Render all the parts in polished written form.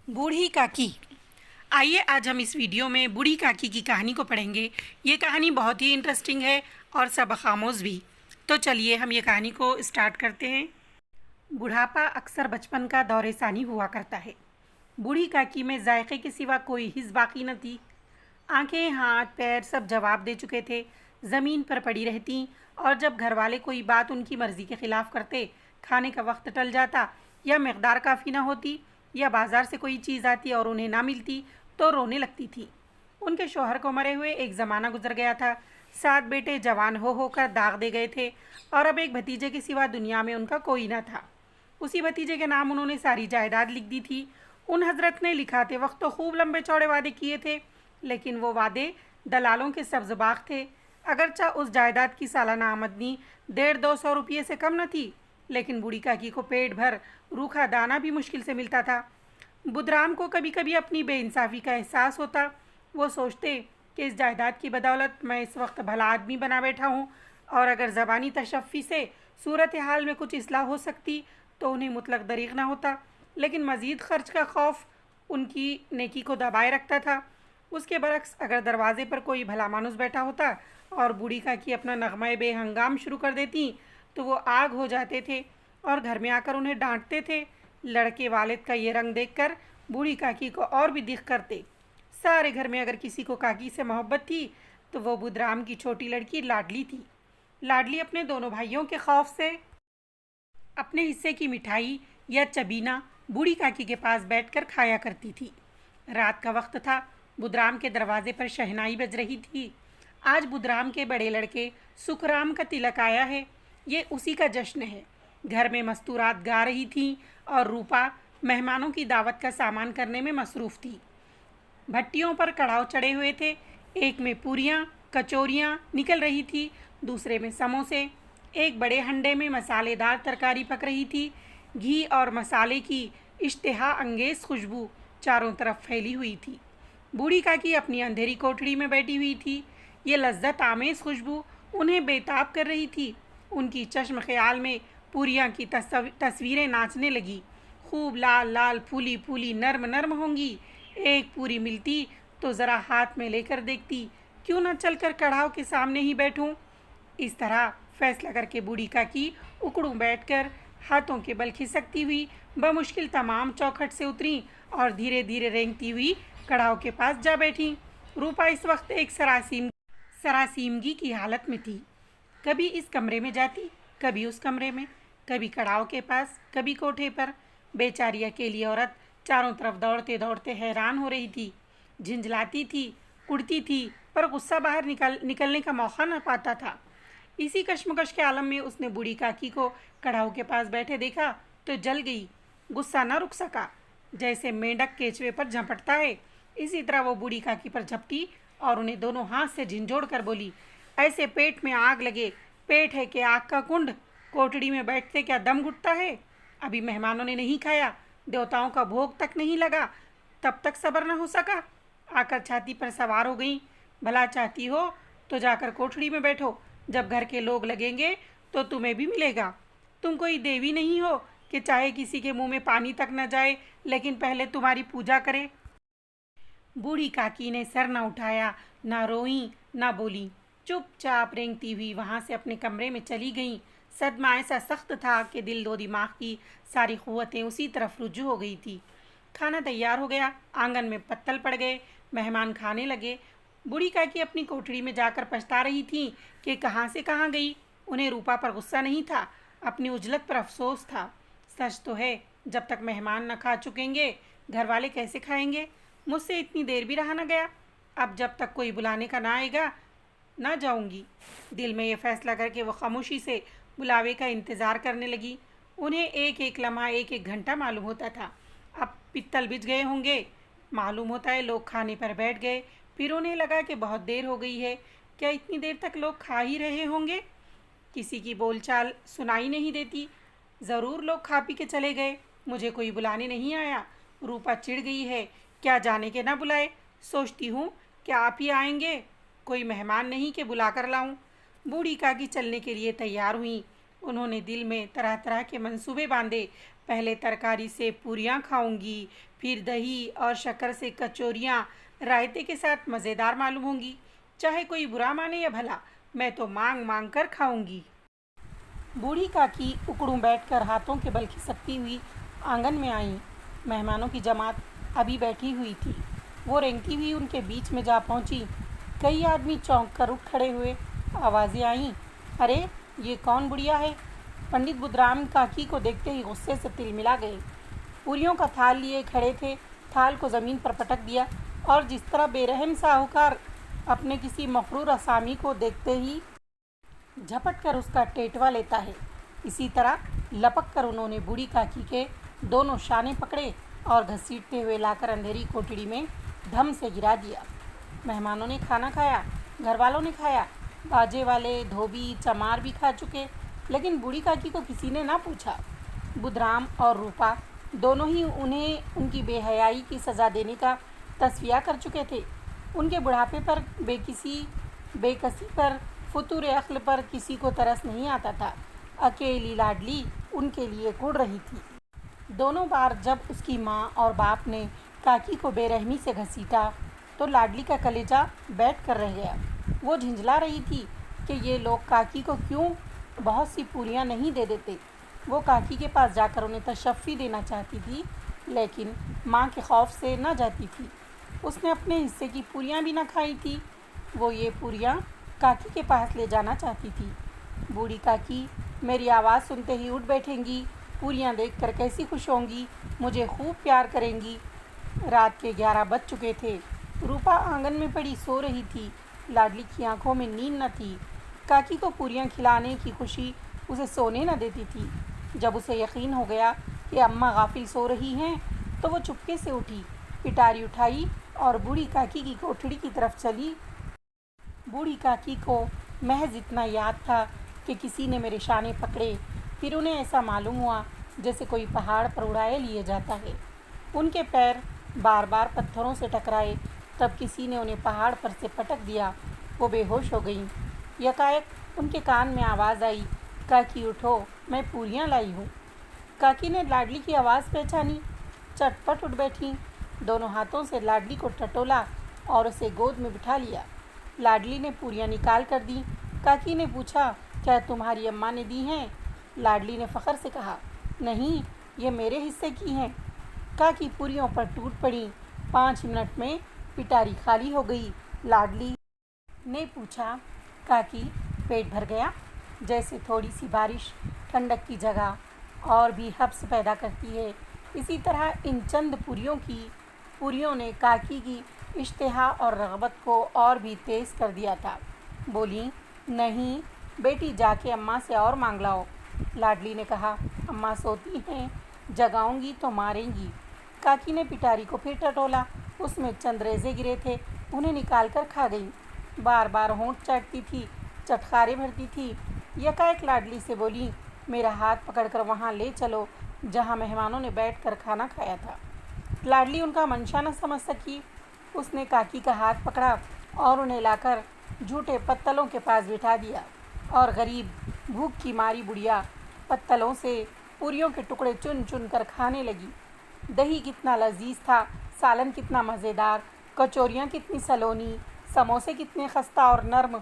बूढ़ी काकी। आइए आज हम इस वीडियो में बूढ़ी काकी की कहानी को पढ़ेंगे। ये कहानी बहुत ही इंटरेस्टिंग है और सबक आमोज़ भी। तो चलिए हम ये कहानी को स्टार्ट करते हैं। बुढ़ापा अक्सर बचपन का दौरे सानी हुआ करता है। बूढ़ी काकी में जायके के सिवा कोई हिस्स बाकी न थी। आंखें, हाथ, पैर सब जवाब दे चुके थे। ज़मीन पर पड़ी रहती और जब घर वाले कोई बात उनकी मर्ज़ी के ख़िलाफ़ करते, खाने का वक्त टल जाता या मकदार काफ़ी ना होती या बाज़ार से कोई चीज़ आती और उन्हें ना मिलती तो रोने लगती थी। उनके शौहर को मरे हुए एक ज़माना गुजर गया था। 7 बेटे जवान हो होकर दाग दे गए थे और अब एक भतीजे के सिवा दुनिया में उनका कोई ना था। उसी भतीजे के नाम उन्होंने सारी जायदाद लिख दी थी। उन हजरत ने लिखाते वक्त तो खूब लंबे चौड़े वादे किए थे, लेकिन वो वादे दलालों के सब्ज़ बाग थे। अगरचा उस जायदाद की सालाना आमदनी 150-200 रुपये से कम न थी, लेकिन बूढ़ी काकी को पेट भर रूखा दाना भी मुश्किल से मिलता था। बुधराम को कभी कभी अपनी बेइंसाफ़ी का एहसास होता। वो सोचते कि इस जायदाद की बदौलत मैं इस वक्त भला आदमी बना बैठा हूँ और अगर ज़बानी तशफ़ी से सूरत हाल में कुछ इस्लाह हो सकती तो उन्हें मुतलक दरीग़ ना होता, लेकिन मज़ीद ख़र्च का खौफ उनकी नेकी को दबाए रखता था। उसके बरक्स अगर दरवाज़े पर कोई भला मानुस बैठा होता और बूढ़ी काकी अपना नगमा बेहंगाम शुरू कर देती तो वो आग हो जाते थे और घर में आकर उन्हें डांटते थे। लड़के वालिद का ये रंग देखकर बूढ़ी काकी को और भी दिख करते। सारे घर में अगर किसी को काकी से मोहब्बत थी तो वो बुधराम की छोटी लड़की लाडली थी। लाडली अपने दोनों भाइयों के खौफ से अपने हिस्से की मिठाई या चबीना बूढ़ी काकी के पास बैठकर खाया करती थी। रात का वक्त था। बुधराम के दरवाजे पर शहनाई बज रही थी। आज बुधराम के बड़े लड़के सुखराम का तिलक आया है। ये उसी का जश्न है। घर में मस्तूरात गा रही थीं और रूपा मेहमानों की दावत का सामान करने में मसरूफ़ थी। भट्टियों पर कड़ाव चढ़े हुए थे। एक में पूरियाँ कचौरियाँ निकल रही थी, दूसरे में समोसे। एक बड़े हंडे में मसालेदार तरकारी पक रही थी। घी और मसाले की इश्तिहा अंगेज़ खुशबू चारों तरफ फैली हुई थी। बूढ़ी काकी अपनी अंधेरी कोठड़ी में बैठी हुई थी। ये लज्जत आमेज़ खुशबू उन्हें बेताब कर रही थी। उनकी चश्म ख्याल में पूरियाँ की तस्वीरें नाचने लगी। खूब लाल लाल फूली फूली नर्म नर्म होंगी। एक पूरी मिलती तो ज़रा हाथ में लेकर देखती, क्यों न चलकर कढ़ाव के सामने ही बैठूं। इस तरह फैसला करके बूढ़ी काकी उकड़ू बैठकर हाथों के बल खिसकती हुई बमुश्किल तमाम चौखट से उतरी और धीरे धीरे रेंगती हुई कढ़ाव के पास जा बैठी। रूपा इस वक्त एक सरासीमगी की हालत में थी। कभी इस कमरे में जाती, कभी उस कमरे में, कभी कड़ाव के पास, कभी कोठे पर। बेचारी अकेली औरत चारों तरफ दौड़ते दौड़ते हैरान हो रही थी। झिंझलाती थी, कुड़ती थी, पर गुस्सा बाहर निकलने का मौका न पाता था। इसी कश्मकश के आलम में उसने बूढ़ी काकी को कड़ाव के पास बैठे देखा तो जल गई। गुस्सा न रुक सका। जैसे मेंढक केचुए पर झपटता है, इसी तरह वो बूढ़ी काकी पर झपटी और उन्हें दोनों हाथ से झिंझोड़ कर बोली, ऐसे पेट में आग लगे, पेट है कि आग का कुंड, कोठड़ी में बैठते क्या दम घुटता है? अभी मेहमानों ने नहीं खाया, देवताओं का भोग तक नहीं लगा, तब तक सब्र न हो सका? आकर छाती पर सवार हो गई। भला चाहती हो तो जाकर कोठड़ी में बैठो, जब घर के लोग लगेंगे तो तुम्हें भी मिलेगा। तुम कोई देवी नहीं हो कि चाहे किसी के मुंह में पानी तक न जाए लेकिन पहले तुम्हारी पूजा करे। बूढ़ी काकी ने सर न उठाया, ना रोई ना बोली, चुपचाप रेंगती हुई वहाँ से अपने कमरे में चली गईं। सदमा ऐसा सख्त था कि दिल दो दिमाग की सारी क़ुव्वतें उसी तरफ रुजू हो गई थी। खाना तैयार हो गया। आंगन में पत्तल पड़ गए। मेहमान खाने लगे। बूढ़ी काकी अपनी कोठड़ी में जाकर पछता रही थी कि कहाँ से कहाँ गई। उन्हें रूपा पर गुस्सा नहीं था, अपनी उजलत पर अफसोस था। सच तो है, जब तक मेहमान न खा चुकेंगे घर वाले कैसे खाएंगे? मुझसे इतनी देर भी रहा न गया। अब जब तक कोई बुलाने का ना आएगा ना जाऊंगी। दिल में ये फैसला करके वो खामोशी से बुलावे का इंतज़ार करने लगी। उन्हें एक एक लम्हा एक एक घंटा मालूम होता था। अब पित्तल बिछ गए होंगे। मालूम होता है लोग खाने पर बैठ गए। फिर उन्हें लगा कि बहुत देर हो गई है। क्या इतनी देर तक लोग खा ही रहे होंगे? किसी की बोलचाल सुनाई नहीं देती। ज़रूर लोग खा पी के चले गए, मुझे कोई बुलाने नहीं आया। रूपा चिढ़ गई है, क्या जाने के ना बुलाए। सोचती हूँ क्या आप ही आएंगे, कोई मेहमान नहीं कि बुला कर लाऊं। बूढ़ी काकी चलने के लिए तैयार हुई। उन्होंने दिल में तरह तरह के मंसूबे बांधे, पहले तरकारी से पूरियाँ खाऊंगी, फिर दही और शक्कर से कचौरियाँ रायते के साथ मज़ेदार मालूम होंगी। चाहे कोई बुरा माने या भला, मैं तो मांग मांग कर खाऊंगी। बूढ़ी काकी उकड़ूं बैठकर हाथों के बल खिसकती हुई आंगन में आई। मेहमानों की जमात अभी बैठी हुई थी। वो रेंगती हुई उनके बीच में जा पहुंची। कई आदमी चौंक कर उठ खड़े हुए। आवाज़ें आईं, अरे ये कौन बुढ़िया है? पंडित बुधराम काकी को देखते ही गुस्से से तिलमिला गए। पूरियों का थाल लिए खड़े थे। थाल को ज़मीन पर पटक दिया और जिस तरह बेरहम साहूकार अपने किसी मफरूर असामी को देखते ही झपट कर उसका टेटवा लेता है, इसी तरह लपक कर उन्होंने बूढ़ी काकी के दोनों शाने पकड़े और घसीटते हुए लाकर अंधेरी कोठड़ी में धम से गिरा दिया। मेहमानों ने खाना खाया, घर वालों ने खाया, बाजे वाले, धोबी, चमार भी खा चुके, लेकिन बूढ़ी काकी को किसी ने ना पूछा। बुधराम और रूपा दोनों ही उन्हें उनकी बेहयाई की सज़ा देने का तस्विया कर चुके थे। उनके बुढ़ापे पर, बेकसी पर, फुतूर अक्ल पर किसी को तरस नहीं आता था। अकेली लाडली उनके लिए कुढ़ रही थी। दोनों बार जब उसकी माँ और बाप ने काकी को बेरहमी से घसीटा तो लाडली का कलेजा बैठ कर रह गया। वो झिंझला रही थी कि ये लोग काकी को क्यों बहुत सी पूरियाँ नहीं दे देते। वो काकी के पास जाकर उन्हें तशफ़ी देना चाहती थी, लेकिन माँ के खौफ से न जाती थी। उसने अपने हिस्से की पूरियाँ भी न खाई थी। वो ये पूरियाँ काकी के पास ले जाना चाहती थी। बूढ़ी काकी मेरी आवाज़ सुनते ही उठ बैठेंगी, पूरियाँ देखकर कैसी खुश होंगी, मुझे खूब प्यार करेंगी। रात के 11 बज चुके थे। रूपा आंगन में पड़ी सो रही थी। लाडली की आंखों में नींद न थी। काकी को पूरियाँ खिलाने की खुशी उसे सोने न देती थी। जब उसे यकीन हो गया कि अम्मा गाफिल सो रही हैं, तो वो चुपके से उठी, पिटारी उठाई और बूढ़ी काकी की कोठड़ी की तरफ चली। बूढ़ी काकी को महज इतना याद था कि किसी ने मेरे शाने पकड़े। फिर उन्हें ऐसा मालूम हुआ जैसे कोई पहाड़ पर उड़ाए लिए जाता है। उनके पैर बार बार पत्थरों से टकराए, तब किसी ने उन्हें पहाड़ पर से पटक दिया। वो बेहोश हो गईं। यकायक उनके कान में आवाज़ आई, काकी उठो, मैं पूरियाँ लाई हूँ। काकी ने लाडली की आवाज़ पहचानी, चटपट उठ बैठी, दोनों हाथों से लाडली को टटोला और उसे गोद में बिठा लिया। लाडली ने पूरियाँ निकाल कर दी। काकी ने पूछा, क्या तुम्हारी अम्मा ने दी हैं? लाडली ने फ़ख्र से कहा, नहीं, ये मेरे हिस्से की हैं। काकी पूरियों पर टूट पड़ी। 5 मिनट में पिटारी खाली हो गई। लाडली ने पूछा, काकी पेट भर गया? जैसे थोड़ी सी बारिश ठंडक की जगह और भी हब्स पैदा करती है, इसी तरह इन चंद पूरियों ने काकी की इश्तिहा और रग़बत को और भी तेज़ कर दिया था। बोली, नहीं बेटी, जाके अम्मा से और मांग लाओ। लाडली ने कहा, अम्मा सोती हैं, जगाऊंगी तो मारेंगी। काकी ने पिटारी को फिर टटोला। उसमें चंद रेज़े गिरे थे, उन्हें निकाल कर खा गई। बार बार होंठ चाटती थी, चटखारे भरती थी। यकायक लाडली से बोली, मेरा हाथ पकड़कर वहाँ ले चलो जहाँ मेहमानों ने बैठकर खाना खाया था। लाडली उनका मंशा न समझ सकी। उसने काकी का हाथ पकड़ा और उन्हें लाकर झूठे पत्तलों के पास बिठा दिया और गरीब भूख की मारी बुढ़िया पत्तलों से पूरियों के टुकड़े चुन चुन कर खाने लगी। दही कितना लजीज था, सालन कितना मज़ेदार, कचौरियाँ कितनी सलोनी, समोसे कितने खस्ता और नर्म।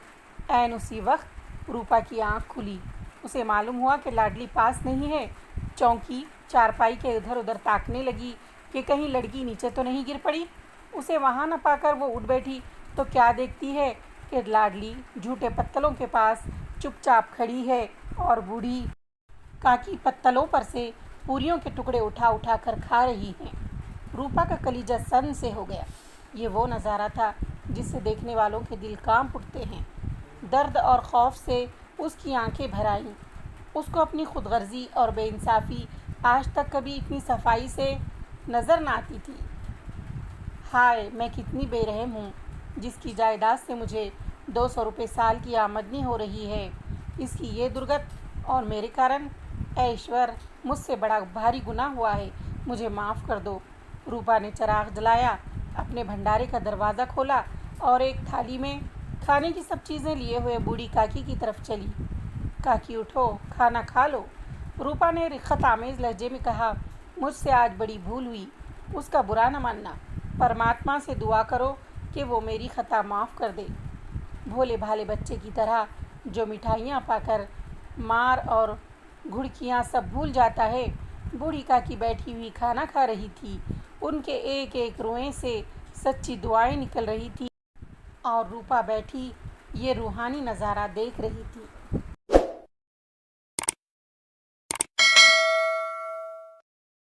ऐन उसी वक्त रूपा की आँख खुली। उसे मालूम हुआ कि लाडली पास नहीं है। चौंकी, चारपाई के इधर उधर ताकने लगी कि कहीं लड़की नीचे तो नहीं गिर पड़ी। उसे वहाँ न पाकर वो उठ बैठी तो क्या देखती है कि लाडली झूठे पत्तलों के पास चुपचाप खड़ी है और बूढ़ी काकी पत्तलों पर से पूरियों के टुकड़े उठा उठा कर खा रही हैं। रूपा का कलीजा सन से हो गया। ये वो नज़ारा था जिससे देखने वालों के दिल कांप उठते हैं। दर्द और खौफ से उसकी आंखें भर आईं। उसको अपनी खुदगर्जी और बेइंसाफ़ी आज तक कभी इतनी सफाई से नज़र न आती थी। हाय, मैं कितनी बेरहम हूँ, जिसकी जायदाद से मुझे 200 रुपये साल की आमदनी हो रही है। इसकी ये दुर्गत और मेरे कारण, ऐ ईश्वर, मुझसे बड़ा भारी गुनाह हुआ है, मुझे माफ़ कर दो। रूपा ने चिराग जलाया, अपने भंडारे का दरवाज़ा खोला और एक थाली में खाने की सब चीज़ें लिए हुए बूढ़ी काकी की तरफ चली। काकी उठो, खाना खा लो। रूपा ने रिख्खत आमेज़ लहजे में कहा, मुझसे आज बड़ी भूल हुई, उसका बुरा न मानना। परमात्मा से दुआ करो कि वो मेरी ख़ता माफ़ कर दे। भोले भाले बच्चे की तरह जो मिठाइयाँ पाकर मार और घुड़कियाँ सब भूल जाता है, बूढ़ी काकी बैठी हुई खाना खा रही थी। उनके एक एक रोए से सच्ची दुआएं निकल रही थी और रूपा बैठी ये रूहानी नज़ारा देख रही थी।